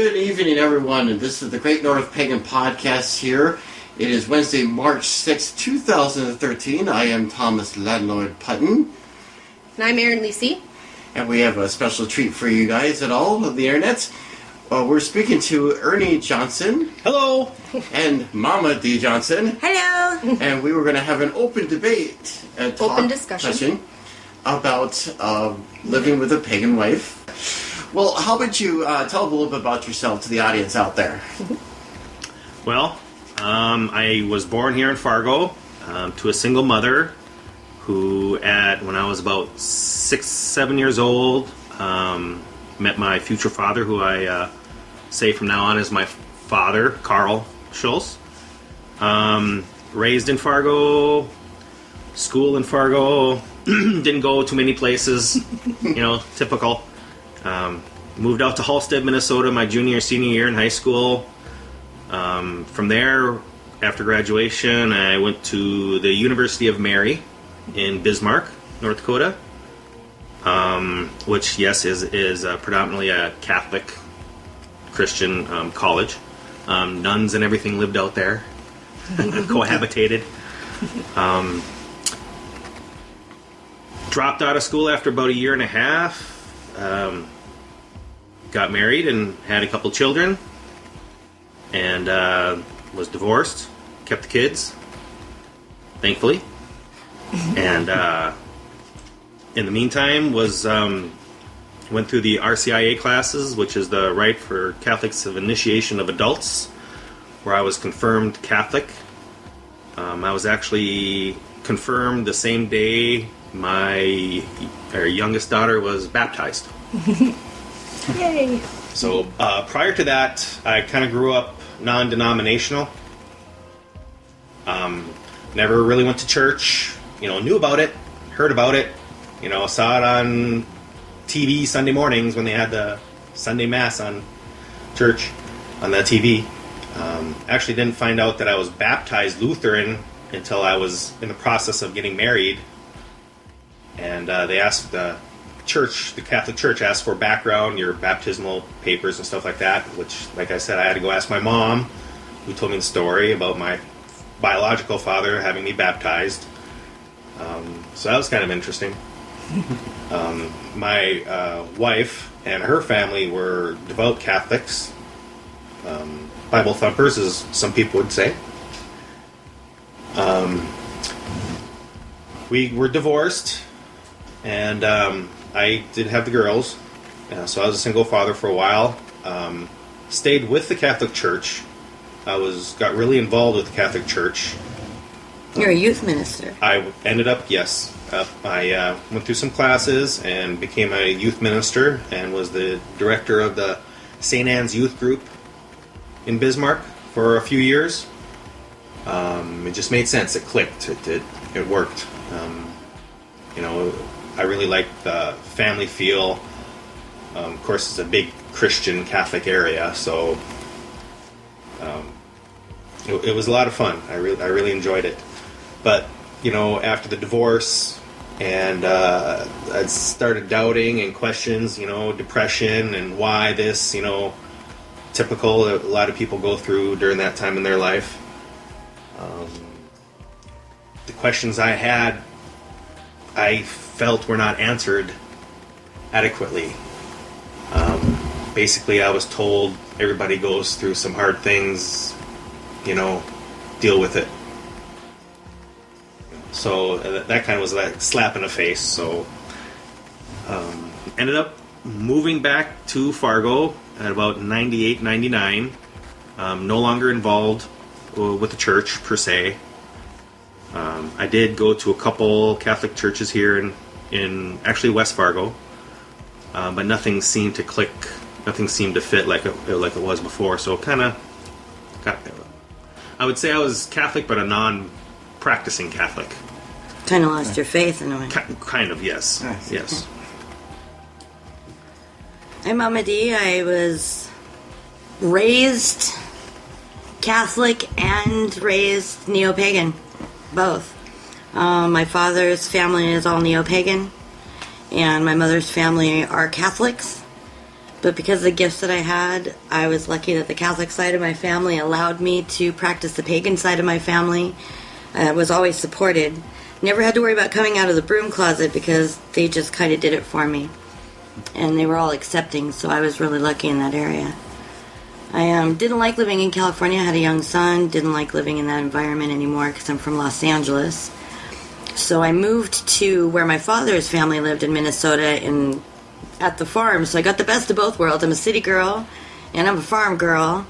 Good evening, everyone, and this is the Great North Pagan Podcast here. It is Wednesday, March 6, 2013. I am Thomas LionLord Punton. And I'm Erin Lecy. And we have a special treat for you guys at all of the internet. We're speaking to Ernie Johnson. Hello. And Mama D. Johnson. Hello. And we were going to have an open debate, open discussion about living with a pagan wife. Well, how about you tell a little bit about yourself to the audience out there? Well, I was born here in Fargo to a single mother who, when I was about 6-7 years old, met my future father, who I say from now on is my father, Carl Schultz. Raised in Fargo, school in Fargo, didn't go too many places, typical. Moved out to Halstead, Minnesota my senior year in high school. From there, after graduation, I went to the University of Mary in Bismarck, North Dakota, which, yes, is predominantly a Catholic Christian college. Nuns and everything lived out there, cohabitated. Dropped out of school after about a year and a half. Got married and had a couple children, and was divorced. Kept the kids, thankfully. And in the meantime, went through the RCIA classes, which is the Rite for Catholics of Initiation of Adults, where I was confirmed Catholic. I was actually confirmed the same day my youngest daughter was baptized. Yay! So prior to that, I kind of grew up non-denominational. Never really went to church. Knew about it, heard about it. Saw it on TV Sunday mornings when they had the Sunday Mass on church on the TV. Actually didn't find out that I was baptized Lutheran until I was in the process of getting married. And they asked the Catholic Church asked for background, your baptismal papers and stuff like that, which, like I said, I had to go ask my mom, who told me the story about my biological father having me baptized. So that was kind of interesting. My wife and her family were devout Catholics, Bible thumpers, as some people would say. We were divorced, and I did have the girls, so I was a single father for a while. Stayed with the Catholic Church. Got really involved with the Catholic Church. You're a youth minister. I ended up, yes. I went through some classes and became a youth minister and was the director of the St. Anne's Youth Group in Bismarck for a few years. It just made sense. It clicked. It worked. I really liked the family feel. Of course, it's a big Christian Catholic area, so it was a lot of fun. I really enjoyed it. But after the divorce, and I started doubting and questions, depression and why this, typical a lot of people go through during that time in their life. The questions I had, I felt were not answered adequately. Basically, I was told everybody goes through some hard things, deal with it. So that kind of was like a slap in the face. So ended up moving back to Fargo at about 98, 99. No longer involved with the church per se. I did go to a couple Catholic churches here in actually West Fargo, but nothing seemed to click. Nothing seemed to fit like it was before. So I would say I was Catholic, but a non-practicing Catholic. Kind of lost your faith in a way. Kind of, yes. Yes. I'm Mama D. I was raised Catholic and raised neo-pagan, both. My father's family is all neo-pagan, and my mother's family are Catholics. But because of the gifts that I had, I was lucky that the Catholic side of my family allowed me to practice the pagan side of my family. I was always supported. Never had to worry about coming out of the broom closet because they just kind of did it for me. And they were all accepting, so I was really lucky in that area. I didn't like living in California. I had a young son. Didn't like living in that environment anymore because I'm from Los Angeles. So I moved to where my father's family lived in Minnesota at the farm. So I got the best of both worlds. I'm a city girl and I'm a farm girl.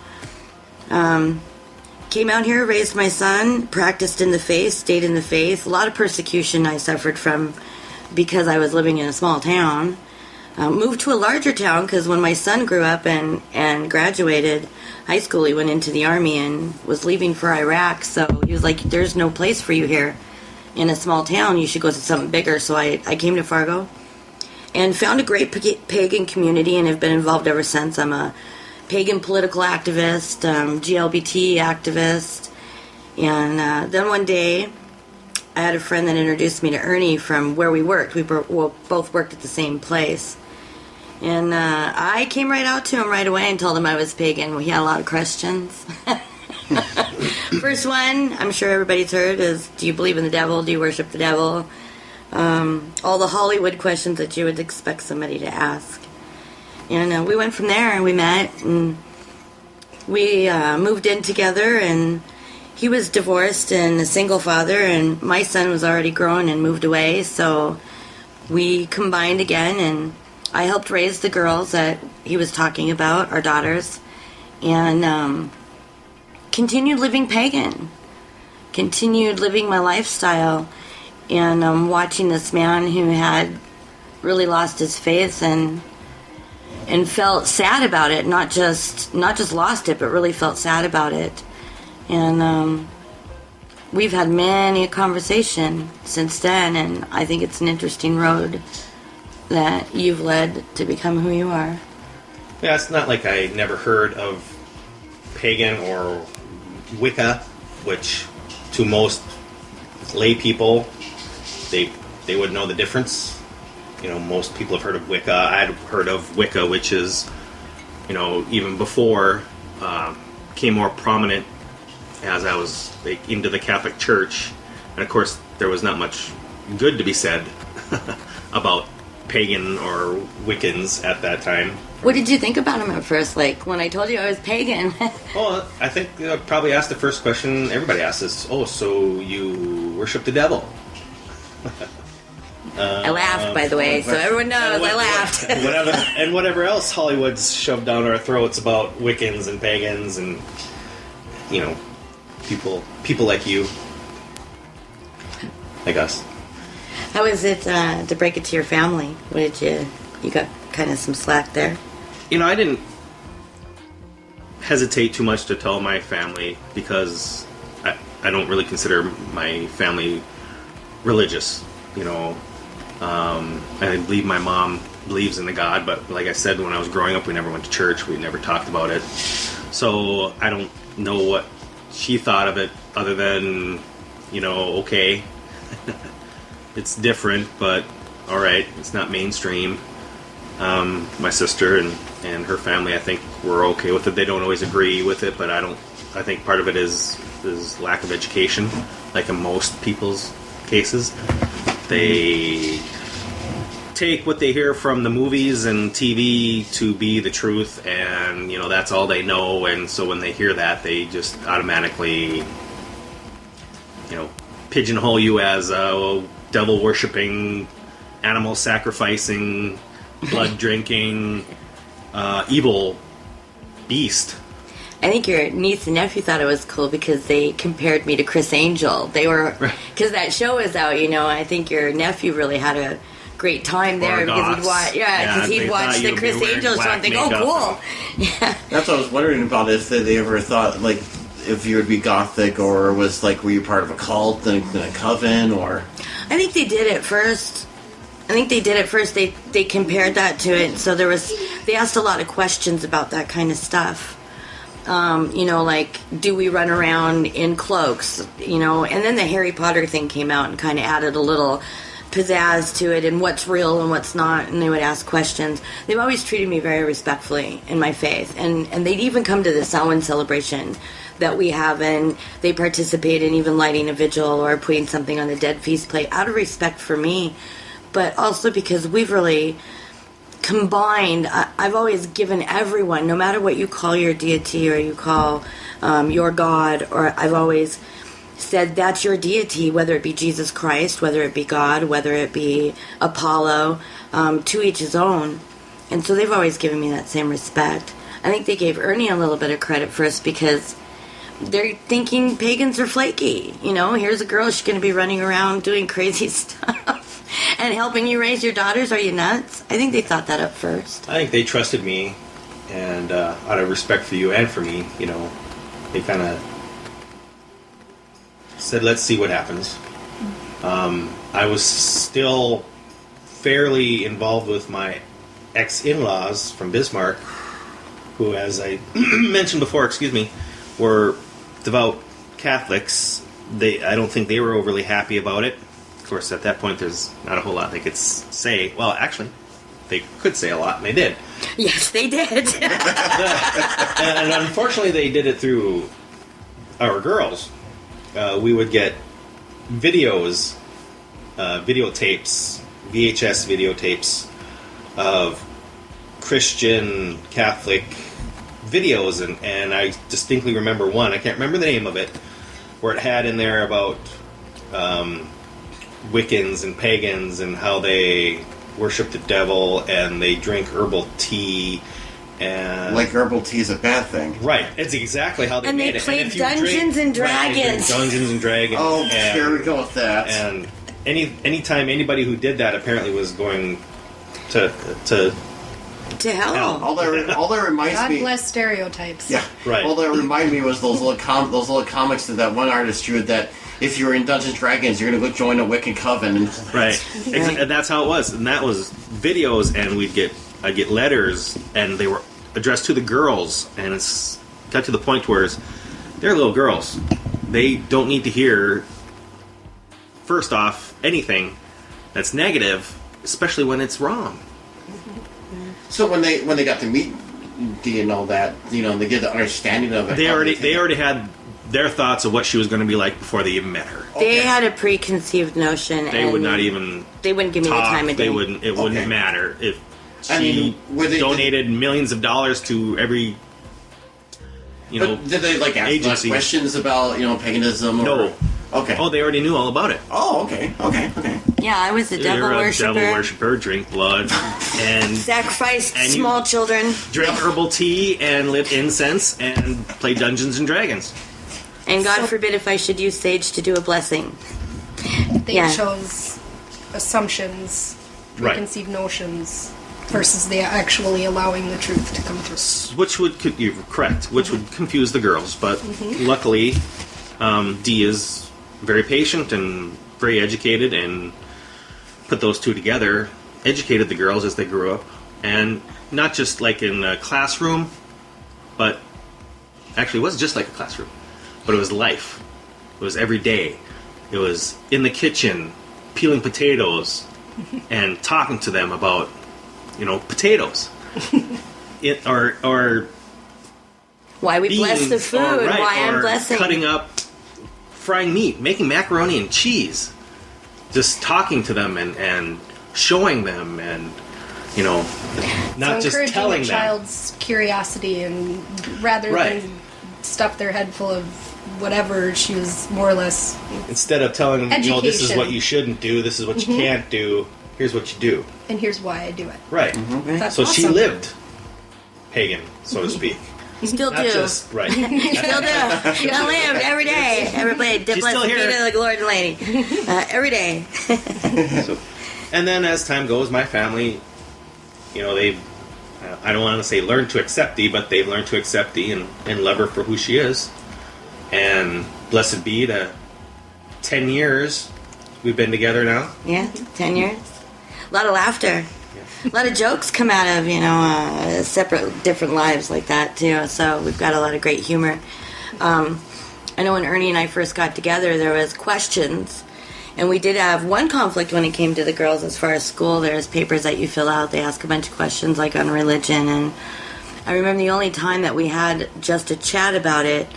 Came out here, raised my son, practiced in the faith, stayed in the faith. A lot of persecution I suffered from because I was living in a small town. Moved to a larger town because when my son grew up and graduated high school, he went into the Army and was leaving for Iraq. So he was like, there's no place for you here in a small town. You should go to something bigger. So I came to Fargo and found a great pagan community and have been involved ever since. I'm a pagan political activist, GLBT activist. And then one day, I had a friend that introduced me to Ernie from where we worked. We both worked at the same place. And I came right out to him right away and told him I was pagan. Well, he had a lot of questions. First one, I'm sure everybody's heard, is do you believe in the devil? Do you worship the devil? All the Hollywood questions that you would expect somebody to ask. And we went from there and we met and we moved in together, and he was divorced and a single father, and my son was already grown and moved away, so we combined again, and I helped raise the girls that he was talking about, our daughters, and continued living pagan, continued living my lifestyle, and watching this man who had really lost his faith and felt sad about it, not just lost it, but really felt sad about it. And we've had many a conversation since then, and I think it's an interesting road that you've led to become who you are. Yeah, it's not like I never heard of pagan or Wicca, which to most lay people, they would know the difference. You know, most people have heard of Wicca. I'd heard of Wicca, which is, you know, even before became more prominent as I was into the Catholic Church. And of course, there was not much good to be said about pagan or Wiccans at that time. What did you think about him at first? Like, when I told you I was pagan? Well, I think probably asked the first question everybody asks is, oh, so you worship the devil? I laughed, by the way, so everyone knows I laughed. Whatever else Hollywood's shoved down our throats about Wiccans and pagans and, you know, people like you, like us. How is it to break it to your family? What did you got kind of some slack there? You know, I didn't hesitate too much to tell my family because I don't really consider my family religious. You know, I believe my mom believes in the God, but like I said, when I was growing up, we never went to church. We never talked about it. So I don't know what she thought of it other than, you know, okay, it's different, but all right, it's not mainstream. My sister and her family, I think, were okay with it. They don't always agree with it, but I think part of it is lack of education, like in most people's cases. They take what they hear from the movies and TV to be the truth, and, you know, that's all they know, and so when they hear that, they just automatically, you know, pigeonhole you as a devil-worshipping, animal-sacrificing, blood-drinking, evil beast. I think your niece and nephew thought it was cool because they compared me to Chris Angel. They were, because that show was out, you know. I think your nephew really had a great time there because he'd watch the Chris Angel show and think, oh, cool. Yeah. That's what I was wondering about, if they ever thought, like, if you would be Gothic, or was, like, were you part of a cult, then a coven, or... I think they did it first. They compared that to it. So they asked a lot of questions about that kind of stuff. You know, like, do we run around in cloaks? You know, and then the Harry Potter thing came out and kind of added a little pizzazz to it and what's real and what's not, and they would ask questions. They've always treated me very respectfully in my faith, and they'd even come to the Samhain celebration that we have, and they participate in even lighting a vigil or putting something on the dead feast plate out of respect for me, but also because we've really combined. I've always given everyone, no matter what you call your deity or you call your God, or I've always said that's your deity, whether it be Jesus Christ, whether it be God, whether it be Apollo, to each his own. And so they've always given me that same respect. I think they gave Ernie a little bit of credit first because they're thinking pagans are flaky. You know, here's a girl, she's going to be running around doing crazy stuff and helping you raise your daughters. Are you nuts? I think they thought that up first. I think they trusted me, and out of respect for you and for me, you know, they kind of said, let's see what happens. I was still fairly involved with my ex-in-laws from Bismarck, who, as I mentioned before, were devout Catholics. I don't think they were overly happy about it. Of course, at that point, there's not a whole lot they could say. Well, actually, they could say a lot, and they did. Yes, they did. And unfortunately, they did it through our girls. We would get videos, videotapes, VHS videotapes of Christian Catholic videos, and I distinctly remember one, I can't remember the name of it, where it had in there about Wiccans and pagans and how they worship the devil and they drink herbal tea. And like herbal tea is a bad thing. Right. It's exactly how they and made they it. played And if you Dungeons and Right, Dragons. Dungeons and Dragons. Oh, and, here we go with that. And anytime anybody who did that apparently was going to hell. All that reminds God me. bless stereotypes. Yeah, Right. All that reminded me was those little comics that one artist drew. That if you were in Dungeons and Dragons, you're going to go join a Wiccan coven. And Right. And that's how it was. And that was videos, and I'd get letters, and they were addressed to the girls, and it's got to the point where they're little girls. They don't need to hear, first off, anything that's negative, especially when it's wrong. So when they got to meet Dee and all that, you know, they get the understanding of it. They already had their thoughts of what she was going to be like before they even met her. They had a preconceived notion. They would not even. They wouldn't give me the talk. time of day. They wouldn't. It wouldn't matter if she I mean, donated millions of dollars to every. But did they ask agency. questions about paganism? Or, No. Okay. Oh, they already knew all about it. Oh, okay. Yeah, I was a devil You're worshiper. a devil worshiper, drink blood, and Sacrificed And you- small children. drink herbal tea, and lit incense, and play Dungeons and Dragons. And God forbid if I should use sage to do a blessing. They Yeah. chose assumptions, Right. preconceived notions, versus they actually allowing the truth to come through. Which would, you're correct, which would confuse the girls, but luckily, Dee is very patient and very educated, and put those two together, educated the girls as they grew up, and not just like in a classroom, but actually it wasn't just like a classroom, but it was life. It was every day. It was in the kitchen, peeling potatoes, and talking to them about, potatoes. Or Why we bless the beans, food, or, right, why I'm or blessing. cutting up, frying meat, making macaroni and cheese, just talking to them and showing them, and not So just encouraging telling a them. child's curiosity, and rather Right. than stuff their head full of whatever, she was more or less. Instead of telling them, this is Education. what you shouldn't do, this is what you can't do, here's what you do. And here's why I do it. Right. That's So she awesome. lived pagan, so to speak. Still Not do. just right. Still do. Still live every day. Everybody, She's bless still the here. feet of the Lord and Lady. Every day. So, and then as time goes, my family, they've, I don't want to say learned to accept Dee, but they've learned to accept Dee and love her for who she is. And blessed be the 10 years we've been together now. Yeah, 10 years. A lot of laughter. A lot of jokes come out of, separate, different lives like that, too. So we've got a lot of great humor. I know when Ernie and I first got together, there was questions. And we did have one conflict when it came to the girls as far as school. There's papers that you fill out. They ask a bunch of questions like on religion. And I remember the only time that we had just a chat about it,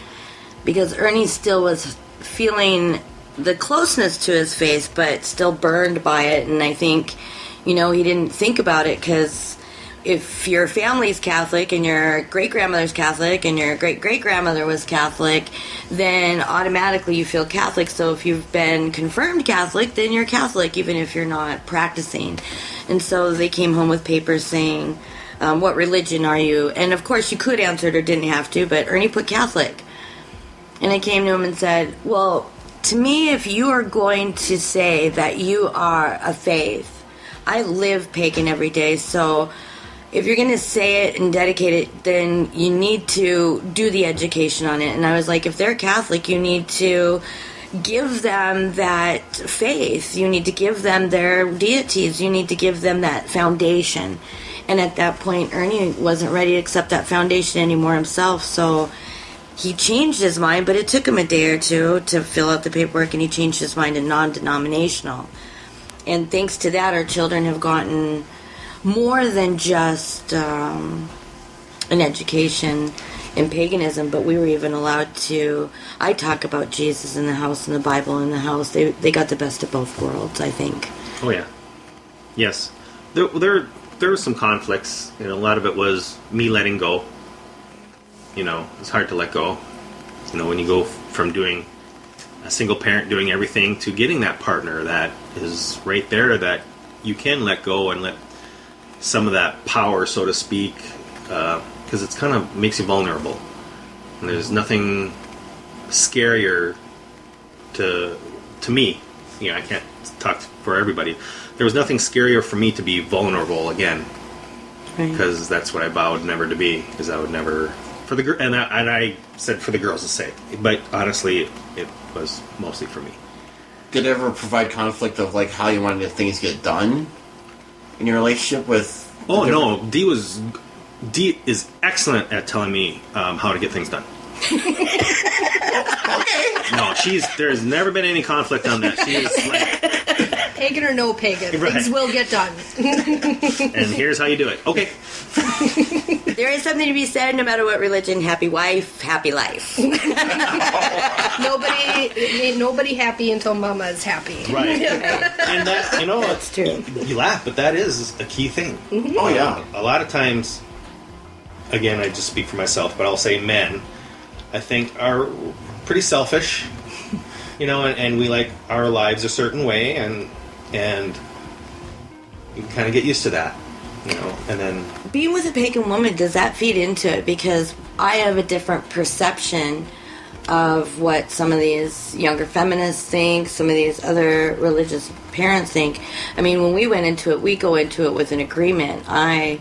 because Ernie still was feeling the closeness to his faith, but still burned by it. And I think, he didn't think about it because if your family's Catholic and your great-grandmother's Catholic and your great-great-grandmother was Catholic, then automatically you feel Catholic. So if you've been confirmed Catholic, then you're Catholic, even if you're not practicing. And so they came home with papers saying, what religion are you? And of course you could answer it or didn't have to, but Ernie put Catholic. And I came to him and said, well, to me, if you are going to say that you are a faith, I live pagan every day, so if you're going to say it and dedicate it, then you need to do the education on it. And I was like, if they're Catholic, you need to give them that faith. You need to give them their deities. You need to give them that foundation. And at that point, Ernie wasn't ready to accept that foundation anymore himself, so he changed his mind, but it took him a day or two to fill out the paperwork, and he changed his mind to non-denominational. And thanks to that, our children have gotten more than just an education in paganism, but we were even allowed to, I talk about Jesus in the house and the Bible in the house. They got the best of both worlds, I think. Oh, yeah. Yes. There were some conflicts. A lot of it was me letting go. It's hard to let go. When you go from doing a single parent doing everything to getting that partner that is right there that you can let go and let some of that power, so to speak, because it's kind of makes you vulnerable. And there's nothing scarier to me. I can't talk for everybody. There was nothing scarier for me to be vulnerable again, because that's what I vowed never to be. Because I would never and I said for the girls' sake, but honestly, it was mostly for me. Did it ever provide conflict of like how you wanted things get done in your relationship with? Oh no, D is excellent at telling me how to get things done. Okay. No, there's never been any conflict on that. She is like, pagan or no pagan, right. Things will get done. And here's how you do it. Okay. There is something to be said, no matter what religion. Happy wife, happy life. Nobody happy until Mama is happy. Right. And that, that's true. You laugh, but that is a key thing. Mm-hmm. Oh yeah. A lot of times, again, I just speak for myself, but I'll say men, I think, are pretty selfish. And we like our lives a certain way, and you can kind of get used to that. And then being with a pagan woman, does that feed into it? Because I have a different perception of what some of these younger feminists think, some of these other religious parents think. I mean, when we went into it, we go into it with an agreement. I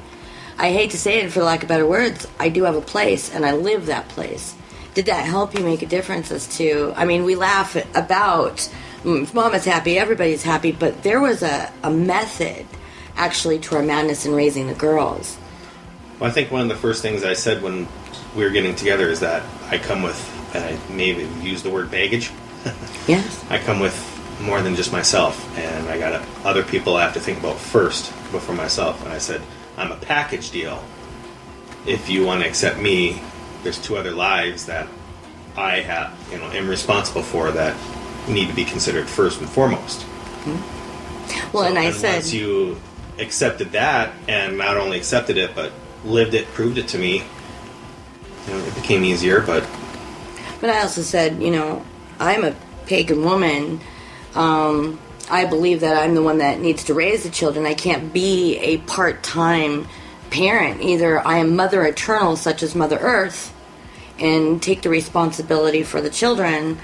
hate to say it for lack of better words, I do have a place, and I live that place. Did that help you make a difference as to, I mean, we laugh about, if Mama's happy, everybody's happy, but there was a method actually to our madness in raising the girls. Well, I think one of the first things I said when we were getting together is that I come with, and I maybe use the word baggage. Yes. I come with more than just myself, and I got other people I have to think about first before myself. And I said, I'm a package deal. If you want to accept me, there's two other lives that I have, am responsible for that need to be considered first and foremost. Mm-hmm. Well, and said, once you accepted that, and not only accepted it, but lived it, proved it to me, it became easier. But I also said, I'm a pagan woman. I believe that I'm the one that needs to raise the children. I can't be a part-time parent. Either I am Mother Eternal, such as Mother Earth, and take the responsibility for the children,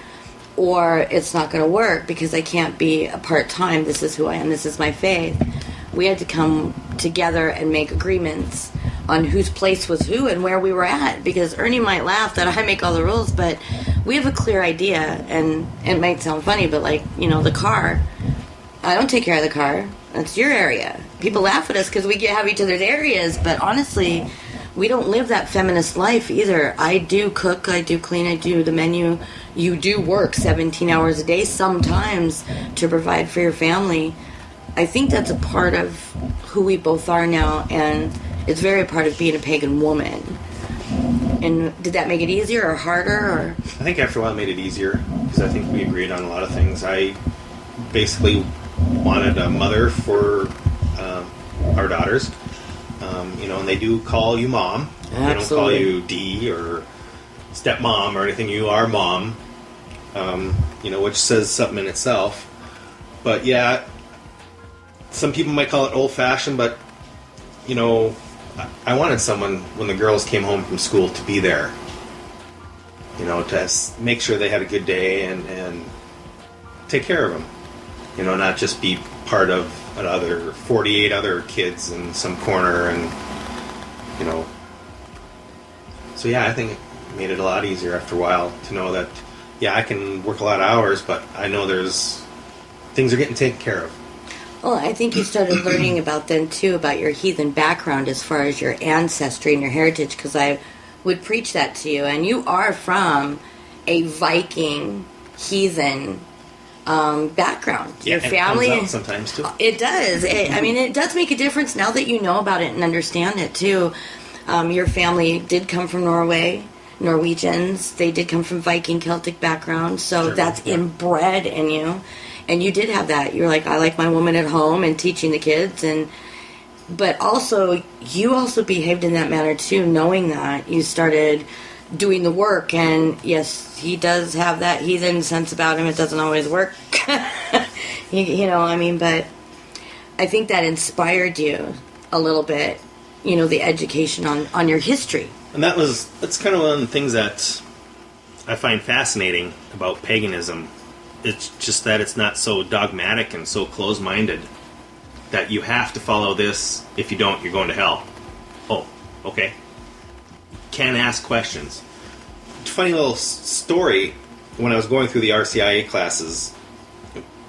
or it's not going to work because I can't be a part-time. This is who I am. This is my faith. We had to come together and make agreements on whose place was who and where we were at, because Ernie might laugh that I make all the rules, but we have a clear idea, and it might sound funny, but the car, I don't take care of the car. That's your area. People laugh at us because we have each other's areas, but honestly, we don't live that feminist life either. I do cook, I do clean, I do the menu you do work 17 hours a day sometimes to provide for your family. I think that's a part of who we both are now, and it's very a part of being a pagan woman. And did that make it easier or harder? Or? I think after a while it made it easier, because I think we agreed on a lot of things. I basically wanted a mother for our daughters. And they do call you mom. Absolutely. They don't call you D or stepmom or anything. You are mom, which says something in itself. But yeah, some people might call it old-fashioned, but, I wanted someone, when the girls came home from school, to be there. To make sure they had a good day and take care of them. Not just be part of another 48 other kids in some corner and, So yeah, I think it made it a lot easier after a while to know that, yeah, I can work a lot of hours, but I know things are getting taken care of. Well, I think you started learning about then, too, about your heathen background as far as your ancestry and your heritage, because I would preach that to you. And you are from a Viking heathen background. Yeah, your family, it comes out sometimes, too. It does. It does make a difference now that you know about it and understand it, too. Your family did come from Norway. Norwegians. They did come from Viking Celtic background, so sure, that's inbred in you. And you did have that. You're like, I like my woman at home and teaching the kids, but also you also behaved in that manner too, knowing that you started doing the work. And yes, he does have that heathen sense about him. It doesn't always work, but I think that inspired you a little bit. The education on your history. And that's kind of one of the things that I find fascinating about paganism. It's just that it's not so dogmatic and so close-minded that you have to follow this. If you don't, you're going to hell. Oh, okay. Can ask questions. Funny little story. When I was going through the RCIA classes,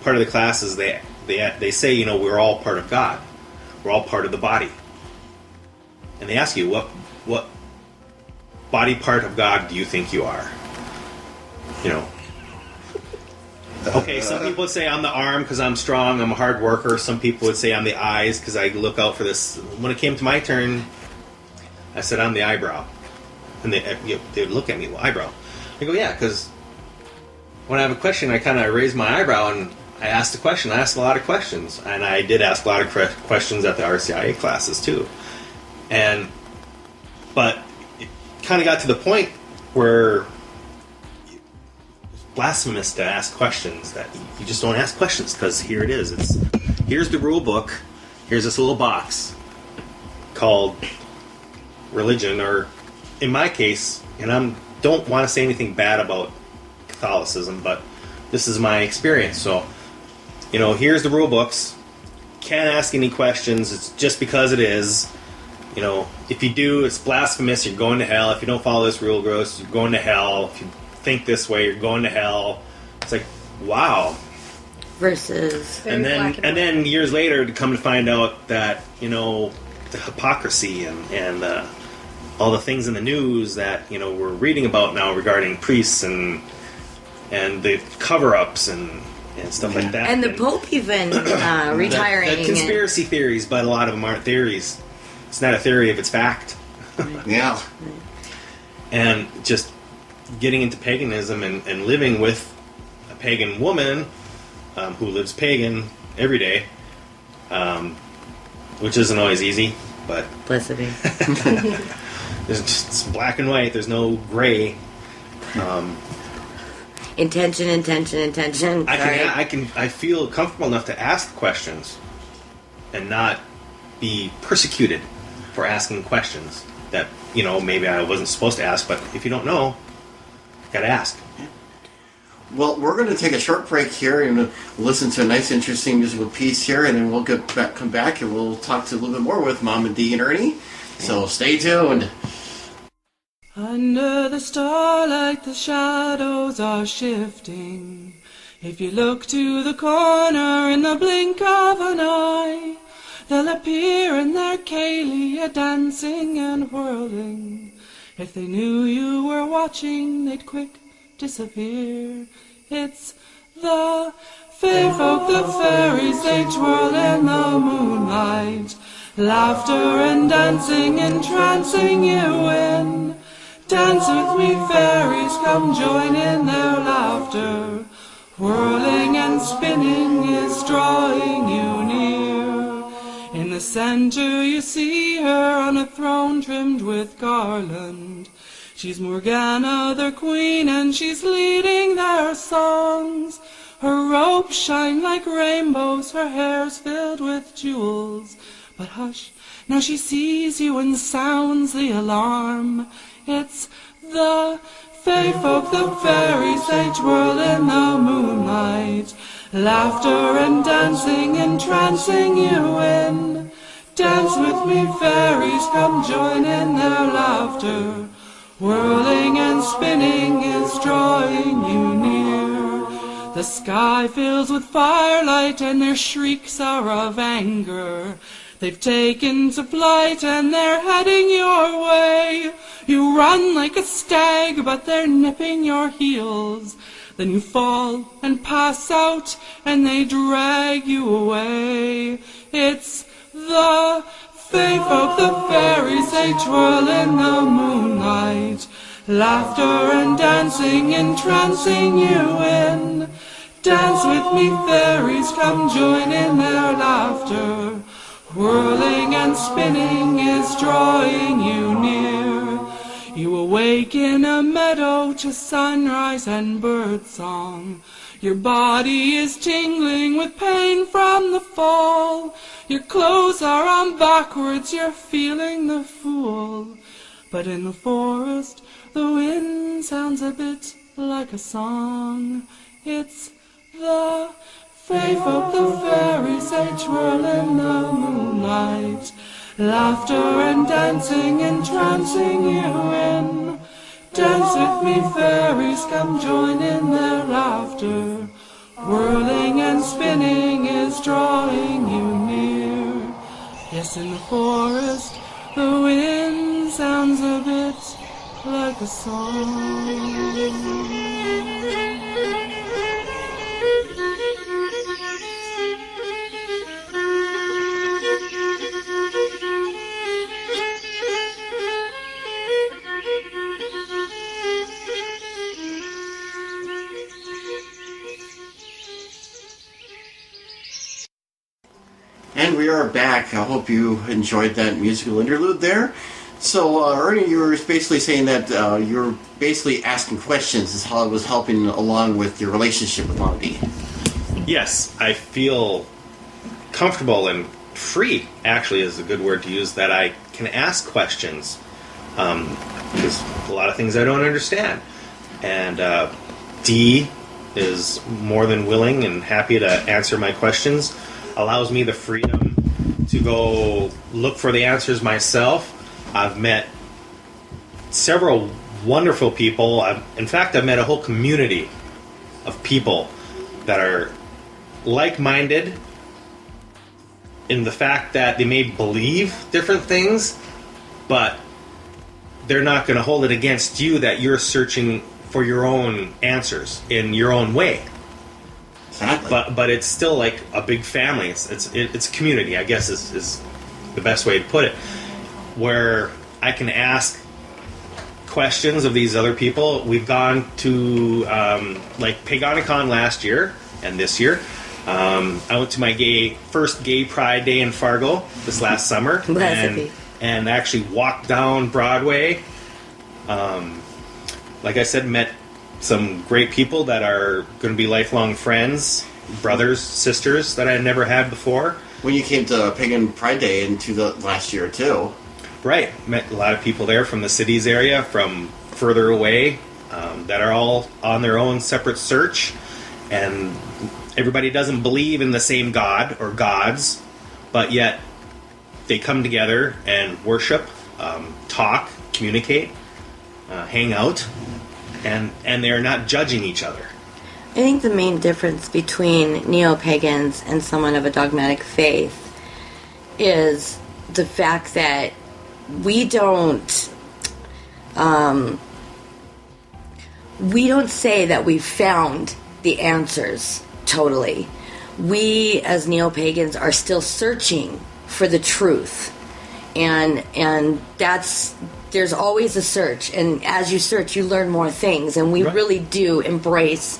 part of the classes they say, we're all part of God. We're all part of the body. And they ask you, what body part of God do you think you are? Okay, some people would say I'm the arm because I'm strong, I'm a hard worker. Some people would say I'm the eyes because I look out for this. When it came to my turn, I said I'm the eyebrow. And they would look at me, well, eyebrow. I go, yeah, because when I have a question, I kind of raise my eyebrow and I ask the question. I ask a lot of questions. And I did ask a lot of questions at the RCIA classes, too. But it kind of got to the point where it's blasphemous to ask questions, that you just don't ask questions, because here it is. Here's the rule book. Here's this little box called religion, or in my case, and I don't want to say anything bad about Catholicism, but this is my experience. So, here's the rule books. Can't ask any questions. It's just because it is. If you do, it's blasphemous, you're going to hell. If you don't follow this rule, you're going to hell. If you think this way, you're going to hell. It's like, wow. Versus... And then years later, to come to find out that, the hypocrisy and all the things in the news that, we're reading about now regarding priests and the cover-ups and stuff like that. And the Pope even retiring. The conspiracy theories, but a lot of them aren't theories. It's not a theory if it's fact. Yeah. And just getting into paganism and living with a pagan woman who lives pagan every day, which isn't always easy, but... Blessed be. It's black and white. There's no gray. Intention. I feel comfortable enough to ask questions and not be persecuted for asking questions that, maybe I wasn't supposed to ask, but if you don't know, you gotta ask. Well, we're going to take a short break here and listen to a nice, interesting musical piece here, and then we'll come back and we'll talk a little bit more with Mom and Dee and Ernie. So stay tuned. Under the starlight, the shadows are shifting. If you look to the corner in the blink of an eye, they'll appear in their Kaylee, dancing and whirling. If they knew you were watching, they'd quick disappear. It's the fae folk, the fairies, they twirl in the moonlight. Laughter and dancing, entrancing you in. Dance with me, fairies, come join in their laughter. Whirling and spinning is drawing you near. In the center you see her on a throne trimmed with garland. She's Morgana, their queen, and she's leading their songs. Her robes shine like rainbows, her hair's filled with jewels. But hush, now she sees you and sounds the alarm. It's the fae folk, the fairies, they twirl in the moonlight. Laughter and dancing, entrancing you in. Dance with me, fairies, come join in their laughter. Whirling and spinning is drawing you near. The sky fills with firelight and their shrieks are of anger. They've taken to flight and they're heading your way. You run like a stag, but they're nipping your heels. Then you fall and pass out and they drag you away. It's the fae folk, the fairies, they twirl in the moonlight. Laughter and dancing, entrancing you in. Dance with me, fairies, come join in their laughter. Whirling and spinning is drawing you near. You awake in a meadow to sunrise and birdsong. Your body is tingling with pain from the fall. Your clothes are on backwards, you're feeling the fool. But in the forest, the wind sounds a bit like a song. It's the fae folk, the fairies, they twirl in the moonlight. Laughter and dancing, entrancing you in. Dance with me, fairies, come join in their laughter. Whirling and spinning is drawing you near. Yes, in the forest, the wind sounds a bit like a song. And we are back. I hope you enjoyed that musical interlude there. So, Ernie, you were basically saying that you're basically asking questions is how it was helping along with your relationship with Mama D. Yes, I feel comfortable and free, actually is a good word to use, that I can ask questions. Because a lot of things I don't understand. And Dee is more than willing and happy to answer my questions. Allows me the freedom to go look for the answers myself. I've met several wonderful people. In fact, I've met a whole community of people that are like-minded in the fact that they may believe different things, but they're not going to hold it against you that you're searching for your own answers in your own way. Exactly. But it's still like a big family. It's community, I guess is the best way to put it, where I can ask questions of these other people. We've gone to like Pagan last year and this year. I went to my first gay pride day in Fargo this last summer, and actually walked down Broadway. Like I said, met some great people that are going to be lifelong friends, brothers, sisters that I had never had before. When you came to Pagan Pride Day into the last year too. Right. Met a lot of people there from the cities area, from further away, that are all on their own separate search. And everybody doesn't believe in the same God or gods, but yet they come together and worship, talk, communicate, hang out, and they're not judging each other. I think the main difference between neo-pagans and someone of a dogmatic faith is the fact that we don't we don't say that we've found the answers totally. We, as neo-pagans, are still searching for the truth. And there's always a search. And as you search, you learn more things. And we really do embrace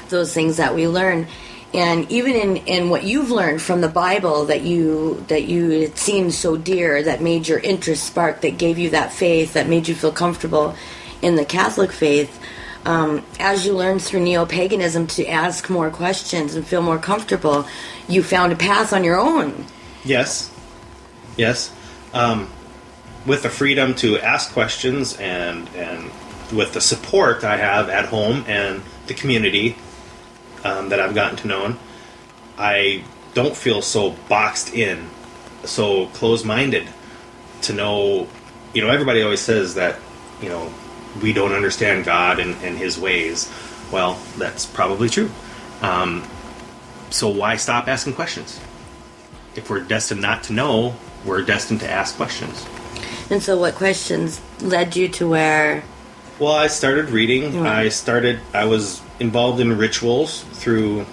those things that we learn. And even in what you've learned from the Bible that you it seemed so dear, that made your interest spark, that gave you that faith, that made you feel comfortable in the Catholic faith, as you learned through neo-paganism to ask more questions and feel more comfortable, you found a path on your own. Yes. With the freedom to ask questions and with the support I have at home and the community that I've gotten to know, I don't feel so boxed in, so closed-minded to know, everybody always says that, we don't understand God and His ways. Well, that's probably true. So why stop asking questions? If we're destined not to know, we're destined to ask questions. And so what questions led you to where... Well, I started reading. I was involved in rituals through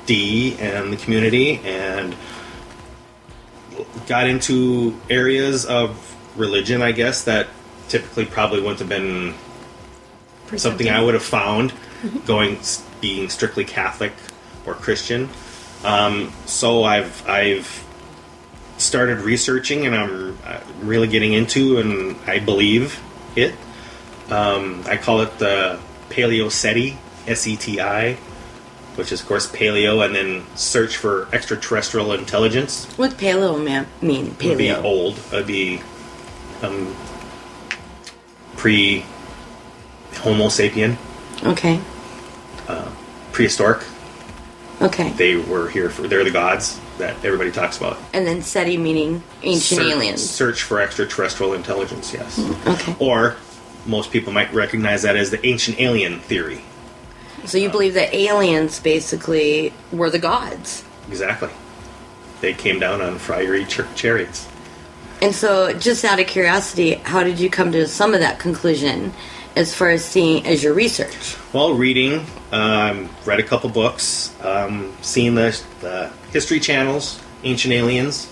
D and the community, and got into areas of religion, I guess, that typically probably wouldn't have been something I would have found being strictly Catholic or Christian. So I've started researching, and I'm really getting into, and I believe it. I call it the Paleo SETI, SETI, which is, of course, paleo, and then search for extraterrestrial intelligence. What's paleo mean? Paleo? It would be old. It would be pre-Homo sapien. Okay. Prehistoric. Okay. They're the gods that everybody talks about. And then SETI meaning ancient aliens. Search for extraterrestrial intelligence, yes. Okay. Or most people might recognize that as the ancient alien theory. So you believe that aliens basically were the gods? Exactly. They came down on fiery chariots. And so, just out of curiosity, how did you come to some of that conclusion as far as seeing as your research? Well, reading, read a couple books, seeing the history channels, Ancient Aliens,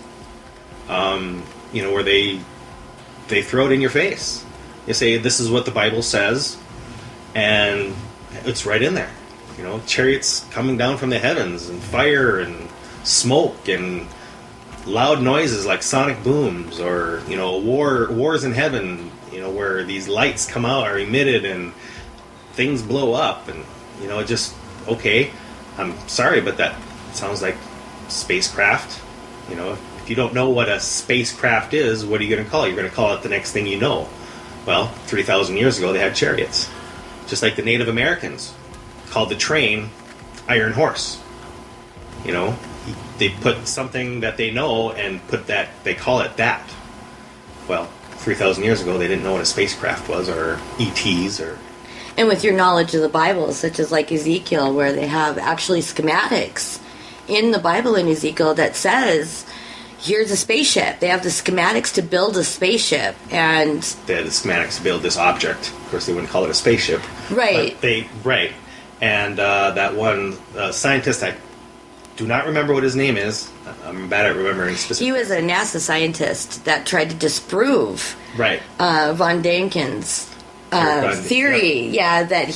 where they throw it in your face. They say, this is what the Bible says, and it's right in there. Chariots coming down from the heavens, and fire, and smoke, and loud noises like sonic booms, or, wars in heaven, where these lights come out, are emitted, and things blow up, and, it just, okay, I'm sorry, but that sounds like spacecraft. If you don't know what a spacecraft is, what are you going to call it? You're going to call it the next thing you know. Well, 3,000 years ago, they had chariots. Just like the Native Americans called the train Iron Horse. They put something that they know and they call it that. Well, 3,000 years ago, they didn't know what a spacecraft was, or ETs, or... And with your knowledge of the Bible, such as like Ezekiel, where they have actually schematics in the Bible in Ezekiel that says, here's a spaceship. They have the schematics to build a spaceship, and... They had the schematics to build this object. Of course, they wouldn't call it a spaceship. Right. Right. And that one scientist, I do not remember what his name is. I'm bad at remembering specifics. He was a NASA scientist that tried to disprove Von Daniken's theory. Yeah, that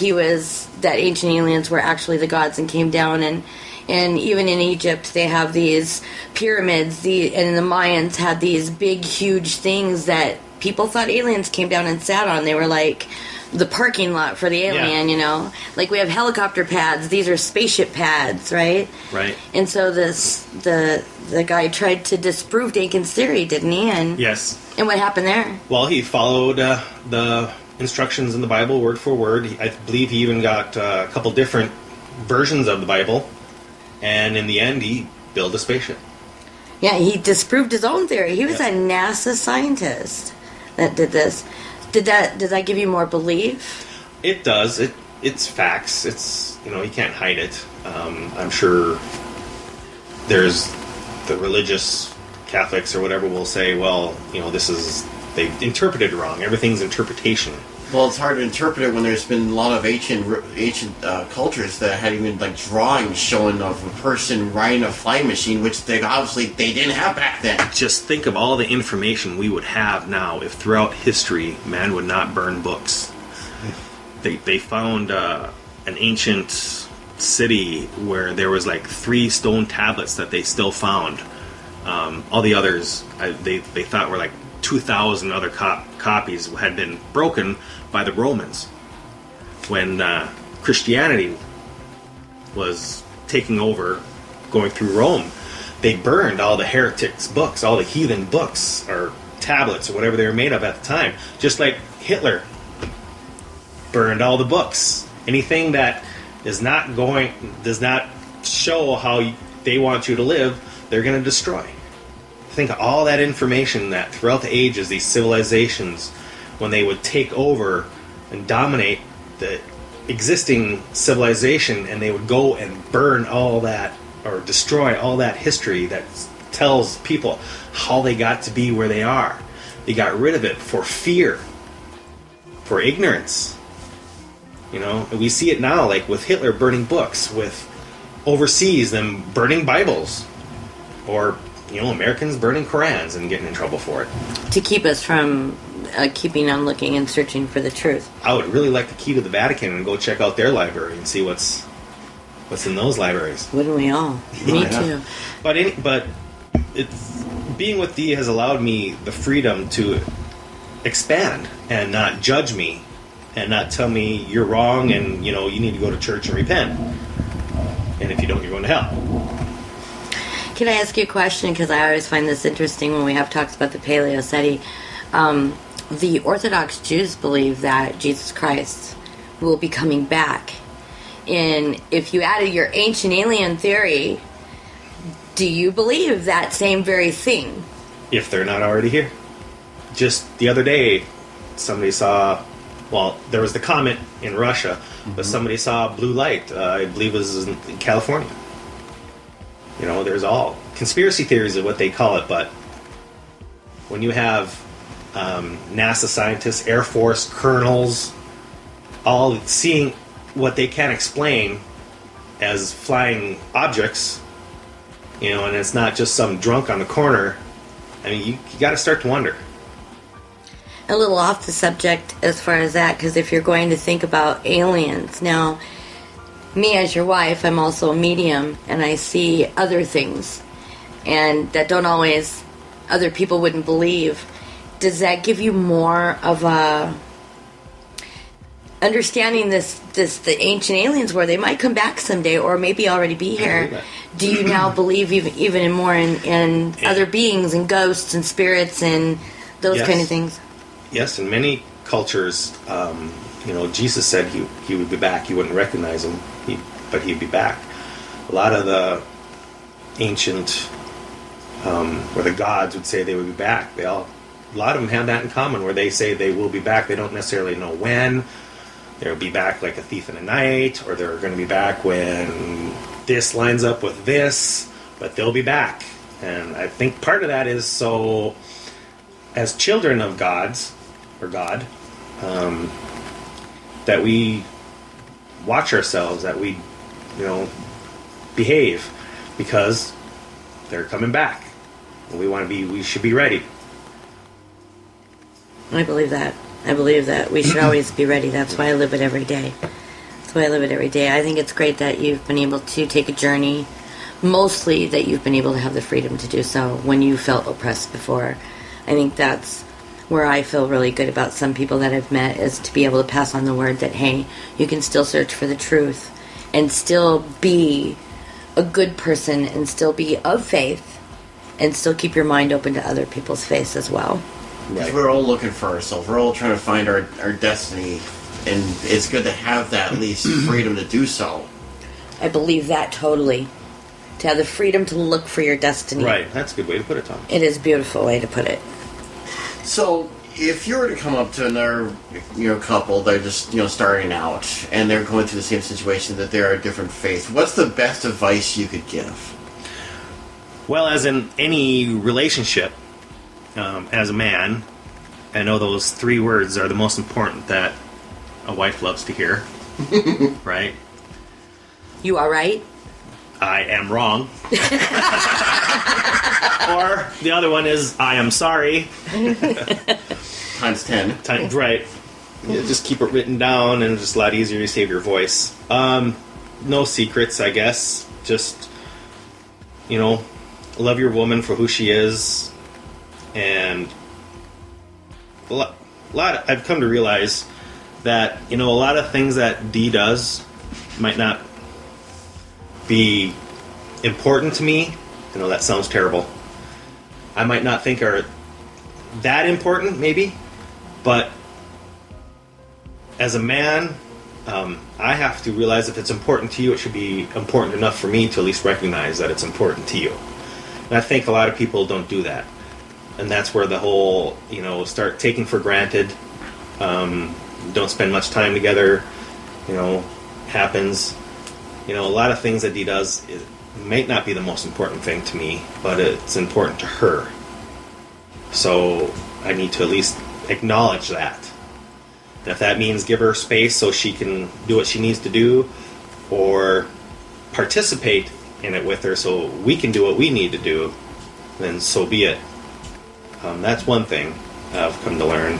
ancient aliens were actually the gods and came down, and even in Egypt they have these pyramids. And the Mayans had these big, huge things that people thought aliens came down and sat on. They were like the parking lot for the alien, Like we have helicopter pads. These are spaceship pads, right? Right. And so the guy tried to disprove Dakin's theory, didn't he? And yes. And what happened there? Well, he followed the instructions in the Bible word for word. I believe he even got a couple different versions of the Bible, and in the end, he built a spaceship. Yeah, he disproved his own theory. He was a NASA scientist that did this. Does that give you more belief? It does. It's facts. It's you can't hide it. I'm sure there's the religious Catholics or whatever will say, well, they've interpreted it wrong. Everything's interpretation. Well, it's hard to interpret it when there's been a lot of ancient cultures that had even like drawings showing of a person riding a flying machine, which they didn't have back then. Just think of all the information we would have now if throughout history man would not burn books. They found an ancient city where there was like 3 stone tablets that they still found. All the others they thought were like 2,000 other copies had been broken by the Romans when Christianity was taking over, going through Rome. They burned all the heretics' books, all the heathen books or tablets or whatever they were made of at the time. Just like Hitler burned all the books. Anything that does not show how they want you to live, they're going to destroy. Think of all that information that throughout the ages, these civilizations, when they would take over and dominate the existing civilization, and they would go and burn all that or destroy all that history that tells people how they got to be where they are. They got rid of it for fear, for ignorance. You know, and we see it now, like with Hitler burning books, with overseas them burning Bibles, or Americans burning Korans and getting in trouble for it. To keep us from keeping on looking and searching for the truth. I would really like the key to the Vatican and go check out their library and see what's in those libraries. Wouldn't we all? Me too. But it's being with thee has allowed me the freedom to expand and not judge me and not tell me you're wrong and you need to go to church and repent. And if you don't, you're going to hell. Can I ask you a question? Because I always find this interesting when we have talks about the Paleoceti. The Orthodox Jews believe that Jesus Christ will be coming back. And if you added your ancient alien theory, do you believe that same very thing? If they're not already here. Just the other day, somebody saw, there was the comet in Russia, but somebody saw blue light, I believe it was in California. There's all conspiracy theories of what they call it, but when you have NASA scientists, Air Force colonels, all seeing what they can explain as flying objects, and it's not just some drunk on the corner, I mean, you got to start to wonder. A little off the subject as far as that, because if you're going to think about aliens, now, me as your wife, I'm also a medium, and I see other things, and that don't always, other people wouldn't believe. Does that give you more of a understanding the ancient aliens, where they might come back someday, or maybe already be here? Do you now believe even more in other beings and ghosts and spirits and those kind of things? Yes, in many cultures, Jesus said he would be back. You wouldn't recognize him, but he'd be back. A lot of the ancient, where the gods would say they would be back. A lot of them have that in common, where they say they will be back. They don't necessarily know when. They'll be back like a thief in the night, or they're going to be back when this lines up with this, but they'll be back. And I think part of that is so, as children of gods, or God, that we watch ourselves, that we, behave, because they're coming back. And we should be ready. I believe that. We should always be ready. That's why I live it every day. I think it's great that you've been able to take a journey, mostly that you've been able to have the freedom to do so when you felt oppressed before. I think that's where I feel really good about some people that I've met, is to be able to pass on the word that, hey, you can still search for the truth and still be a good person and still be of faith and still keep your mind open to other people's faith as well. Because we're all looking for ourselves. We're all trying to find our destiny, and it's good to have that at least freedom to do so. I believe that totally. To have the freedom to look for your destiny. Right, that's a good way to put it, Tom. It is a beautiful way to put it. So, if you were to come up to another, couple, they're just, starting out, and they're going through the same situation, that they're a different faith, what's the best advice you could give? Well, as in any relationship, as a man, I know those 3 words are the most important that a wife loves to hear. Right? You all right? I am wrong. Or the other one is, I am sorry. Times 10. Right. Yeah, just keep it written down, and it's just a lot easier to save your voice. No secrets, I guess. Just, love your woman for who she is. And I've come to realize that, a lot of things that Dee does might not be important to me. That sounds terrible. I might not think are that important, maybe. But as a man, I have to realize if it's important to you, it should be important enough for me to at least recognize that it's important to you. And I think a lot of people don't do that. And that's where the whole, start taking for granted, don't spend much time together, happens. A lot of things that Dee does might not be the most important thing to me, but it's important to her. So I need to at least acknowledge that. And if that means give her space so she can do what she needs to do, or participate in it with her so we can do what we need to do, then so be it. That's one thing I've come to learn.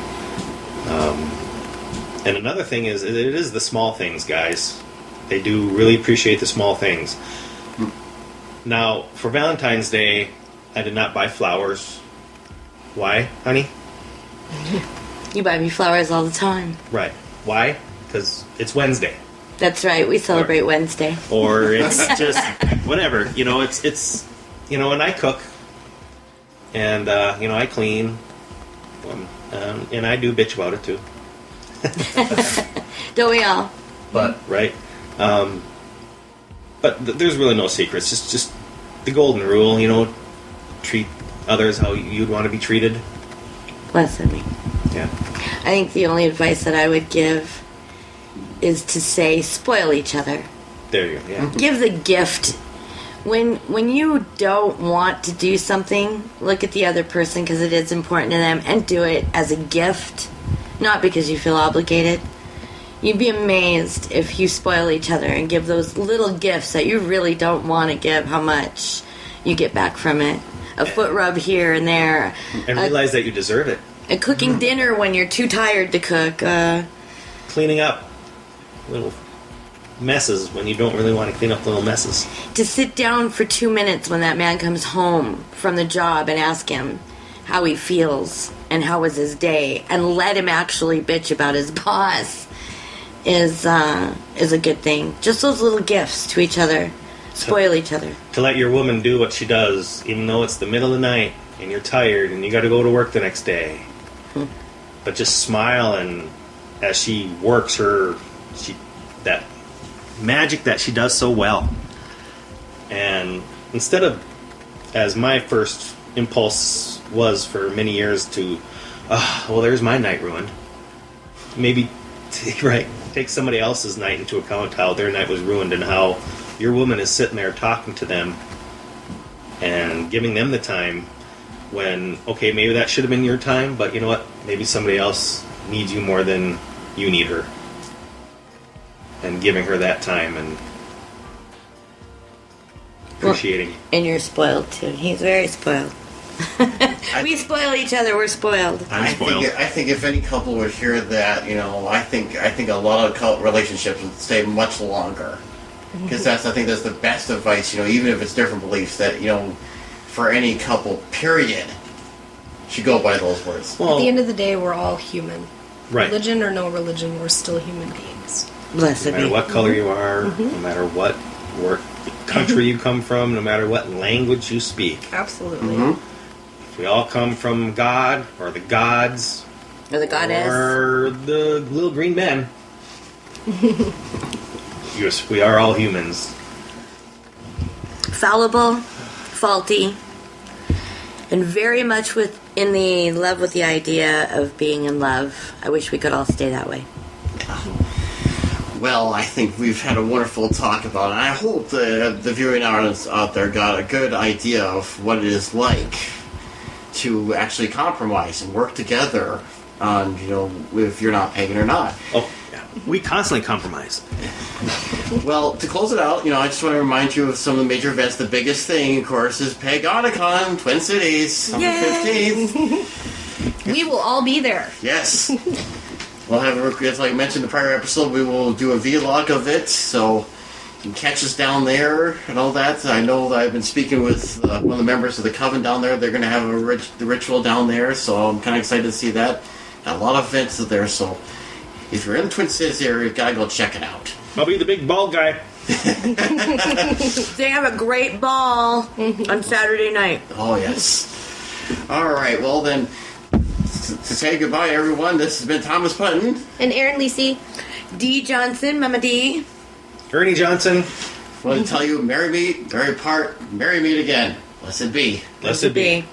And another thing is, it is the small things, guys. They do really appreciate the small things. Now, for Valentine's Day, I did not buy flowers. Why, honey? You buy me flowers all the time. Right. Why? Because it's Wednesday. That's right. We celebrate Wednesday. Or it's just whatever. It's and I cook. And, I clean. And I do bitch about it, too. Don't we all? But, right? But there's really no secrets. Just the golden rule, treat others how you'd want to be treated. Bless me. Yeah. I think the only advice that I would give is to say, spoil each other. There you go, yeah. Give the gift. When you don't want to do something, look at the other person because it is important to them, and do it as a gift, not because you feel obligated. You'd be amazed if you spoil each other and give those little gifts that you really don't want to give, how much you get back from it. A foot rub here and there. And realize that you deserve it. A cooking dinner when you're too tired to cook. Cleaning up little messes when you don't really want to clean up little messes. To sit down for 2 minutes when that man comes home from the job and ask him how he feels and how was his day, and let him actually bitch about his boss is a good thing. Just those little gifts to each other. Spoil each other. To let your woman do what she does, even though it's the middle of the night and you're tired and you got to go to work the next day. But just smile, and as she works that magic that she does so well. And instead of, as my first impulse was for many years, to, well, there's my night ruined. Maybe, take somebody else's night into account, how their night was ruined, and how your woman is sitting there talking to them and giving them the time when, okay, maybe that should have been your time, but you know what? Maybe somebody else needs you more than you need her. And giving her that time and appreciating. And you're spoiled, too. He's very spoiled. We spoil each other. We're spoiled. I'm spoiled. I think if any couple would hear that, I think a lot of relationships would stay much longer. Because I think that's the best advice, even if it's different beliefs, that, for any couple, period, should go by those words. At the end of the day, we're all human. Right. Religion or no religion, we're still human beings. Blessed No matter be. what color you are, no matter what country you come from, no matter what language you speak. Absolutely. If we all come from God, or the gods, Or the goddess. or the little green men, yes, we are all humans. Fallible, faulty, and very much in the love with the idea of being in love. I wish we could all stay that way. Well, I think we've had a wonderful talk about it. I hope the viewing audience out there got a good idea of what it is like to actually compromise and work together on, if you're not pagan or not. Oh, yeah. We constantly compromise. Well, to close it out, I just want to remind you of some of the major events. The biggest thing, of course, is Paganicon, Twin Cities, Summer 15th. We will all be there. Yes. We'll have, as I mentioned in the prior episode, we will do a vlog of it, so you can catch us down there and all that. I know that I've been speaking with one of the members of the Coven down there. They're going to have the ritual down there, so I'm kind of excited to see that. Got a lot of events there, so if you're in the Twin Cities area, you've got to go check it out. I'll be the big bald guy. They have a great ball on Saturday night. Oh, yes. All right, well then, to say goodbye, everyone, this has been Thomas Punton. And Erin Lecy. D. Johnson, Mama D. Ernie Johnson. I want to tell you, merry meet, merry part, merry meet again. Blessed be. Blessed be.